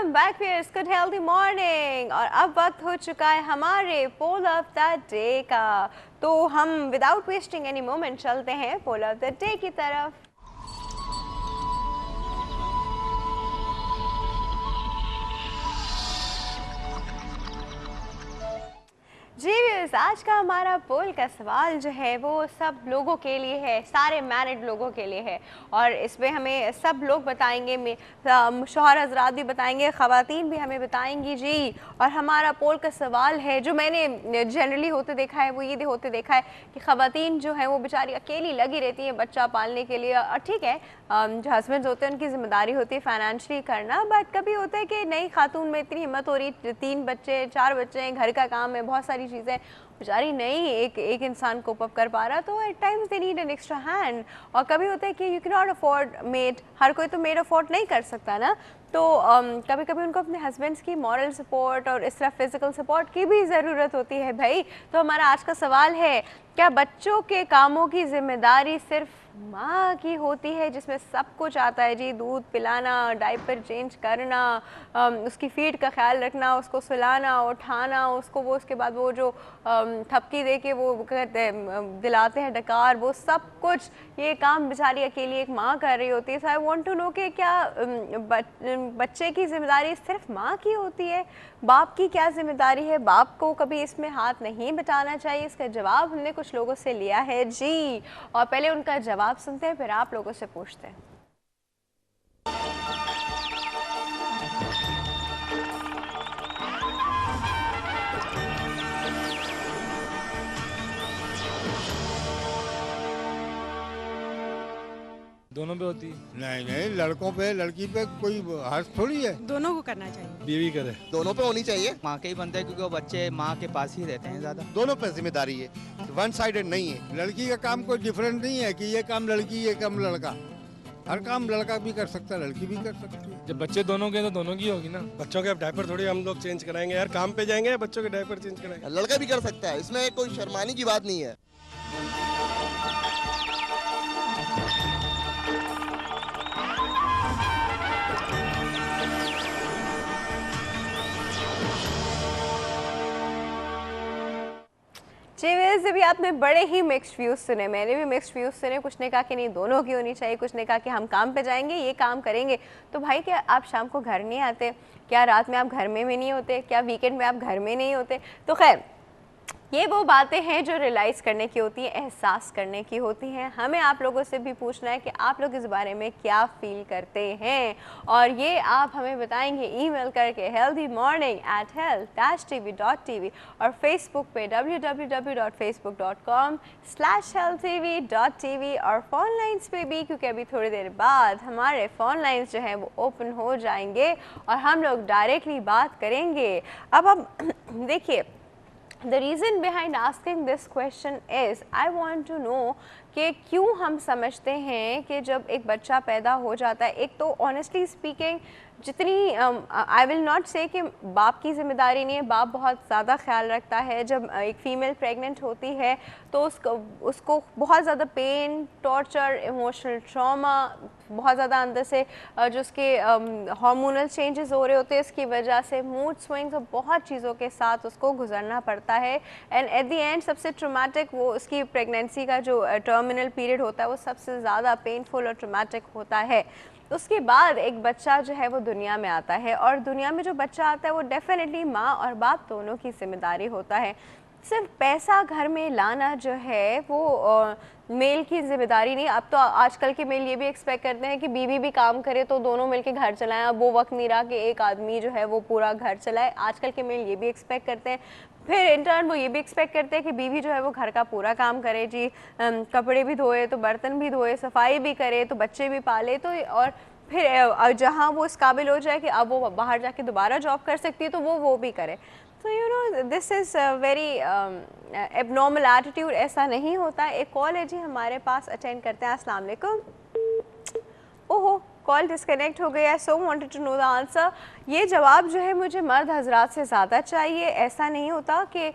Welcome back fierce, good healthy morning. और अब वक्त हो चुका है हमारे पोल ऑफ द डे का। तो हम विदाउट वेस्टिंग एनी मोमेंट चलते हैं पोल ऑफ द डे की तरफ। जी व्यूअर्स, आज का हमारा पोल का सवाल जो है वो सब लोगों के लिए है, सारे मैरिड लोगों के लिए है। और इसमें हमें सब लोग बताएंगे, शौहर हजरात भी बताएंगे, ख़वातीन भी हमें बताएंगी जी। और हमारा पोल का सवाल है जो मैंने जनरली होते देखा है वो ये होते देखा है कि ख़वातीन जो है वो बेचारी अकेली लगी रहती हैं बच्चा पालने के लिए। और ठीक है, जो हस्बैंड्स होते हैं उनकी ज़िम्मेदारी होती है फाइनेंशियली करना, बट कभी होता है कि नई खातून में इतनी हिम्मत हो रही, 3 बच्चे 4 बच्चे हैं, घर का काम है, बहुत सारी चीज़ें, बेचारी नहीं एक इंसान कोप अप कर पा रहा, तो at times they need an extra hand. और कभी होता है कि you can not afford maid, हर कोई तो मेड अफोर्ड नहीं कर सकता ना, तो कभी कभी उनको अपने हस्बैंड्स की मॉरल सपोर्ट और इस तरह फिजिकल सपोर्ट की भी ज़रूरत होती है भाई। तो हमारा आज का सवाल है, क्या बच्चों के कामों की जिम्मेदारी सिर्फ माँ की होती है, जिसमें सब कुछ आता है जी, दूध पिलाना, डायपर चेंज करना, उसकी फीड का ख्याल रखना, उसको सुलाना, उठाना, उसको वो उसके बाद वो जो थपकी दे के वो कहते हैं दिलाते हैं डकार, वो सब कुछ ये काम बेचारी अकेली एक माँ कर रही होती है। सो आई वांट टू नो कि क्या बच्चे की जिम्मेदारी सिर्फ माँ की होती है, बाप की क्या जिम्मेदारी है, बाप को कभी इसमें हाथ नहीं बटाना चाहिए? इसका जवाब हमने कुछ लोगों से लिया है जी, और पहले उनका जवाब सुनते हैं फिर आप लोगों से पूछते हैं। दोनों पे होती है। नहीं नहीं, लड़कों पे लड़की पे कोई हर्ष थोड़ी है। दोनों को करना चाहिए। बीवी करे। दोनों पे होनी चाहिए। माँ के ही बनते हैं क्योंकि वो बच्चे माँ के पास ही रहते हैं ज़्यादा। दोनों पे जिम्मेदारी है, वन साइडेड नहीं है। लड़की का काम कोई डिफरेंट नहीं है कि ये काम लड़की ये काम लड़का, हर काम लड़का भी कर सकता है, लड़की भी कर सकती है। जब बच्चे दोनों के तो दोनों की होगी ना। बच्चों के डायपर थोड़ी हम लोग चेंज कराएंगे यार, काम पे जाएंगे बच्चों के डायपर चेंज कराएंगे। लड़का भी कर सकता है, इसमें कोई शर्माने की बात नहीं है। जी वैसे भी आपने बड़े ही मिक्स्ड व्यूज़ सुने, मैंने भी मिक्स्ड व्यूज़ सुने। कुछ ने कहा कि नहीं दोनों की होनी चाहिए, कुछ ने कहा कि हम काम पे जाएंगे ये काम करेंगे। तो भाई क्या आप शाम को घर नहीं आते? क्या रात में आप घर में भी नहीं होते? क्या वीकेंड में आप घर में नहीं होते? तो खैर ये वो बातें हैं जो रियलाइज़ करने की होती हैं, एहसास करने की होती हैं। हमें आप लोगों से भी पूछना है कि आप लोग इस बारे में क्या फ़ील करते हैं, और ये आप हमें बताएंगे ईमेल करके healthyMorning@health-tv.tv और फेसबुक पे www.facebook.com/healthtv.tv और फ़ोन लाइन्स पे भी, क्योंकि अभी थोड़ी देर बाद हमारे फ़ोन लाइन्स जो हैं वो ओपन हो जाएंगे और हम लोग डायरेक्टली बात करेंगे। अब देखिए, The reason behind asking this question is I want to know कि क्यों हम समझते हैं कि जब एक बच्चा पैदा हो जाता है, एक तो ऑनेस्टली स्पीकिंग जितनी आई विल नॉट से कि बाप की ज़िम्मेदारी नहीं है, बाप बहुत ज़्यादा ख्याल रखता है। जब एक फ़ीमेल प्रेग्नेंट होती है तो उसको बहुत ज़्यादा पेन, टॉर्चर, इमोशनल ट्रॉमा, बहुत ज़्यादा अंदर से जो उसके हार्मोनल चेंजेस हो रहे होते हैं, इसकी वजह से मूड स्विंग्स और बहुत चीज़ों के साथ उसको गुजरना पड़ता है। एंड एट द एंड सबसे ट्रॉमेटिक वो उसकी प्रेगनेंसी का जो टर्मिनल पीरियड होता है वो सबसे ज़्यादा पेनफुल और ट्रॉमेटिक होता है। उसके बाद एक बच्चा जो है वो दुनिया में आता है, और दुनिया में जो बच्चा आता है वो डेफिनेटली माँ और बाप दोनों की जिम्मेदारी होता है। सिर्फ पैसा घर में लाना जो है वो मेल की जिम्मेदारी नहीं। अब तो आजकल के मेल ये भी एक्सपेक्ट करते हैं कि बीवी भी काम करे तो दोनों मिलके घर चलाएं। अब वो वक्त नहीं रहा कि एक आदमी जो है वो पूरा घर चलाए। आजकल के मेल ये भी एक्सपेक्ट करते हैं, फिर इंटर्न वो ये भी एक्सपेक्ट करते हैं कि बीवी जो है वो घर का पूरा काम करे जी, कपड़े भी धोए तो बर्तन भी धोए, सफाई भी करे तो बच्चे भी पाले, तो और फिर जहाँ वो इस काबिल हो जाए कि अब वो बाहर जाके दोबारा जॉब कर सकती है तो वो भी करे। तो you know this is very abnormal attitude, ऐसा नहीं होता। एक कॉल है जी हमारे पास, अटेंड करते हैं। अस्सलाम वालेकुम। ओहो, कॉल डिस्कनेक्ट हो गया। So wanted to know the answer. ये जवाब जो है मुझे मर्द हजरात से ज़्यादा चाहिए। ऐसा नहीं होता कि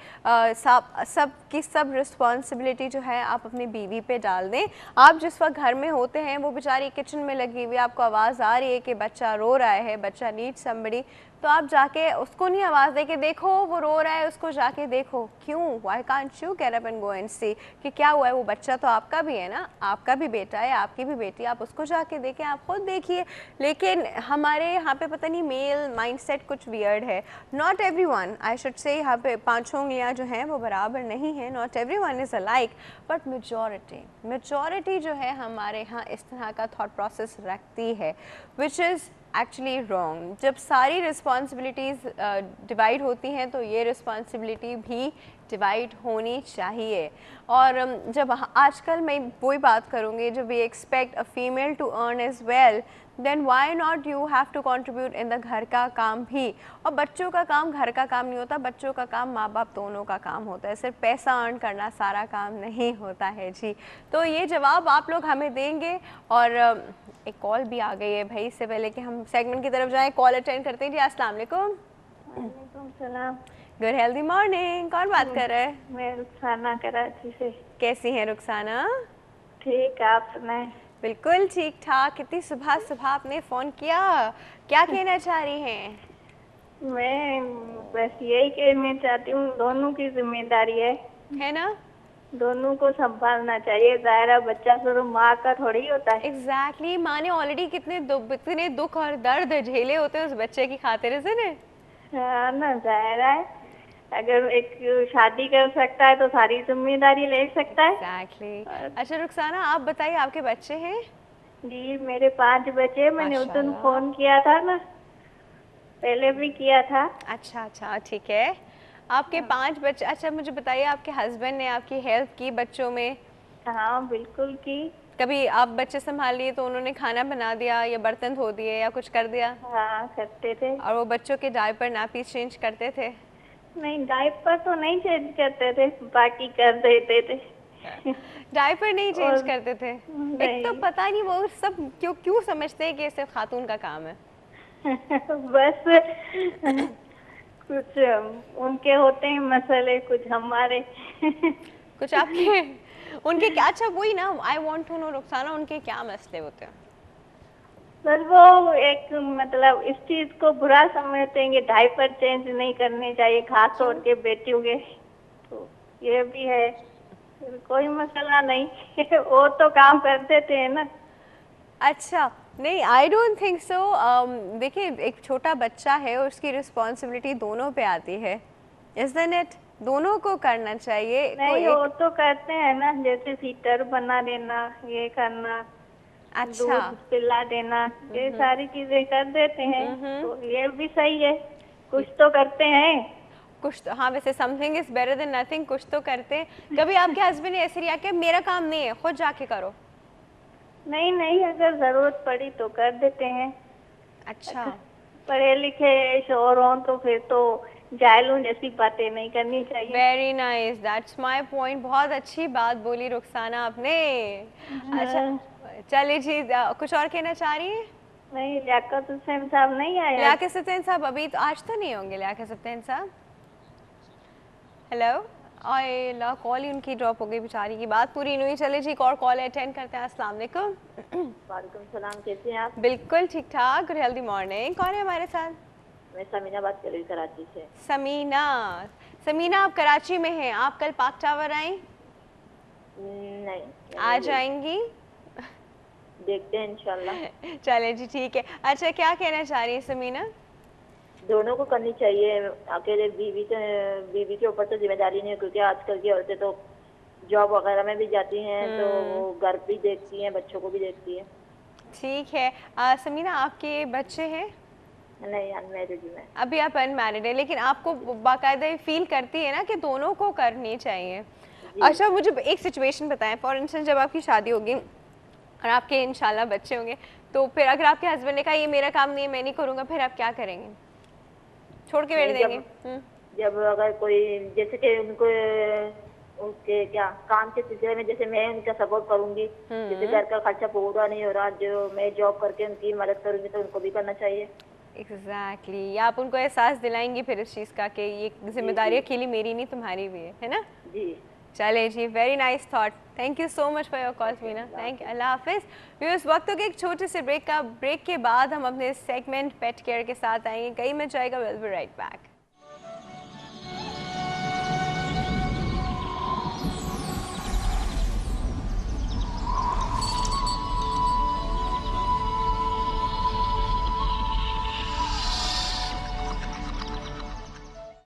सब रिस्पॉन्सिबिलिटी जो है आप अपनी बीवी पे डाल दें। आप जिस वक्त घर में होते हैं, वो बेचारी किचन में लगी हुई, आपको आवाज़ आ रही है कि बच्चा रो रहा है, बच्चा नीड समबडी, तो आप जाके उसको नहीं आवाज़ दे के देखो वो रो रहा है, उसको जाके देखो क्यों, why can't you get up and go and see कि क्या हुआ है। वो बच्चा तो आपका भी है ना, आपका भी बेटा है, आपकी भी बेटी, आप उसको जाके देखें, आप खुद देखिए। लेकिन हमारे यहाँ पे पता नहीं मेल माइंडसेट कुछ वियर्ड है। Not everyone, I should say यहाँ पे 5 उंगलियाँ जो हैं वो बराबर नहीं है। Not everyone is alike, but majority जो है हमारे यहाँ इस तरह का थॉट प्रोसेस रखती है, विच इज़ एक्चुअली रॉन्ग। जब सारी रिस्पॉन्सिबिलिटीज़ डिवाइड होती हैं तो ये रिस्पॉन्सिबिलिटी भी डिवाइड होनी चाहिए। और जब आजकल मैं वही बात करूँगी, जब we expect a female to earn as well, then why not you have to contribute in the घर का काम भी। और बच्चों का काम घर का काम नहीं होता, बच्चों का काम माँ बाप दोनों का काम होता है। सिर्फ पैसा अर्न करना सारा काम नहीं होता है जी। तो ये जवाब आप लोग हमें देंगे। और एक कॉल भी आ गई है भाई, इससे पहले कि हम सेगमेंट की तरफ जाएं कॉल अटेंड करते हैं जी। अस्सलाम वालेकुम। वालेकुम सलाम। Good healthy morning. कौन बात कर रहा है? मैं रुखसाना कराची से। कैसी हैं रुखसाना? ठीक, आप सुनाएं? बिल्कुल ठीक ठाक। कितनी सुबह सुबह आपने फ़ोन किया, क्या कहना चाह रही हैं? मैं बस यही कहना चाहती हूँ, दोनों की जिम्मेदारी है ना, दोनों को संभालना चाहिए। ज़ाहिर बच्चा सिर्फ माँ का थोड़ी होता है। एग्जैक्टली माँ ने ऑलरेडी कितने दुख और दर्द झेले होते हैं उस बच्चे की खातिर, इसने। हाँ ना, ज़ाहिर है अगर एक शादी कर सकता है तो सारी जिम्मेदारी ले सकता है। एग्जैक्टली। अच्छा रुखसाना, आप बताइए आपके बच्चे हैं? जी मेरे 5 बच्चे। मैंने उस दिन फोन किया था ना, पहले भी किया था। अच्छा ठीक है। आपके 5 बच्चे। अच्छा मुझे बताइए, आपके हस्बैंड ने आपकी हेल्प की बच्चों में? हाँ बिल्कुल की। कभी आप बच्चे संभाल लिए तो उन्होंने खाना बना दिया या बर्तन धो दिए या कुछ कर दिया? हाँ करते थे। और वो बच्चों के डायपर नापी चेंज करते थे? नहीं, डायपर तो नहीं चेंज करते थे, बाकी कर देते थे। डायपर नहीं चेंज करते थे? नहीं। एक तो पता नहीं वो सब क्यों समझते हैं कि सिर्फ खातून का काम है। बस कुछ उनके होते हैं मसले, कुछ हमारे। कुछ आपके उनके क्या? अच्छा वही ना, I want to know Rukhsana, उनके क्या मसले होते हैं? बस वो एक मतलब इस चीज को बुरा समझते हैं कि डायपर चेंज नहीं करने चाहिए खास तौर के बेटियों के, तो ये भी है। कोई मसला नहीं। वो तो काम कर देते हैं ना। अच्छा नहीं, आई डोंट थिंक सो। देखिए एक छोटा बच्चा है और उसकी रिस्पॉन्सिबिलिटी दोनों पे आती है, इज़न्ट इट? दोनों को करना चाहिए। नहीं वो तो करते हैं ना, जैसे हीटर बना देना, ये करना, अच्छा दूध पिला देना, ये सारी चीजें कर देते हैं, तो ये भी सही है। कुछ तो करते हैं। कुछ तो, हाँ वैसे something is better than nothing, कुछ तो करते हैं। कभी आपके हस्बैंड ने ऐसे रिया कि मेरा काम नहीं है, खुद जाके करो? नहीं, अगर जरूरत पड़ी तो कर देते हैं। अच्छा। पढ़े लिखे शोर हों तो फिर तो जायलों जैसी बातें नहीं करनी चाहिए। Very nice, that's my point. बहुत अच्छी बात बोली रुखसाना आपने। अच्छा चलिए जी, कुछ और कहना चाह रही हैं? नहीं, लियाकत हुसैन साहब नहीं आए? लियाकत हुसैन साहब अभी तो आज तो नहीं होंगे। लियाकत हुसैन साहब, हेलो। आए ला, कॉल ही उनकी ड्रॉप हो गई बेचारी की, बात पूरी नहीं हुई। चले जी, एक और कॉल अटेंड करते हैं। अस्सलाम वालेकुम। वालेकुम सलाम, कैसे हैं आप? बिल्कुल ठीक ठाक, गुड हेल्दी मॉर्निंग। कौन है हमारे साथ? मैं समीना बात कर रही हूँ कराची से। समीना आप कराची में हैं, आप कल पाक टावर आई? नहीं, आ जाएंगी? देखते हैं इंशाल्लाह। चले जी ठीक है। अच्छा क्या कहना चाह रही है समीना? दोनों को करनी चाहिए, अकेले बीवी के ऊपर तो जिम्मेदारी नहीं है, क्योंकि आजकल की औरतें तो जॉब वगैरह में भी जाती हैं, तो वो घर भी देखती हैं, बच्चों को भी देखती है। ठीक है। समीना आपके बच्चे हैं? नहीं, अनमैरिड हूँ मैं। अभी आप अनमैरिड है, लेकिन आपको बाकायदा फील करती है ना कि दोनों को करनी चाहिए? अच्छा मुझे एक सिचुएशन बताएं, फॉर इंस्टेंस जब आपकी शादी होगी और आपके इंशाल्लाह बच्चे होंगे, तो फिर अगर आपके हस्बैंड ने कहा ये मेरा काम नहीं है, मैं नहीं करूँगा, फिर आप क्या करेंगे? छोड़ के बैठ देंगे? जब अगर कोई जैसे कि उसके क्या काम के सिलसिले में, जैसे मैं उनका सपोर्ट करूंगी, जैसे घर का खर्चा पूरा नहीं हो रहा, जो मैं जॉब करके उनकी मदद करूंगी तो उनको भी करना चाहिए। एग्जैक्टली आप उनको एहसास दिलाएंगी फिर इस चीज़ का कि ये जिम्मेदारी अकेली मेरी नहीं तुम्हारी भी है ना? जी चले जी, very nice thought, thank you so much for your call Meena, thank you, अल्लाह हाफिज़। व्यूअर्स वक्त हो गया एक छोटे से ब्रेक का, ब्रेक के बाद हम अपने सेगमेंट पेट केयर के साथ आएंगे, कहीं में जाएगा, विल बी राइट बैक।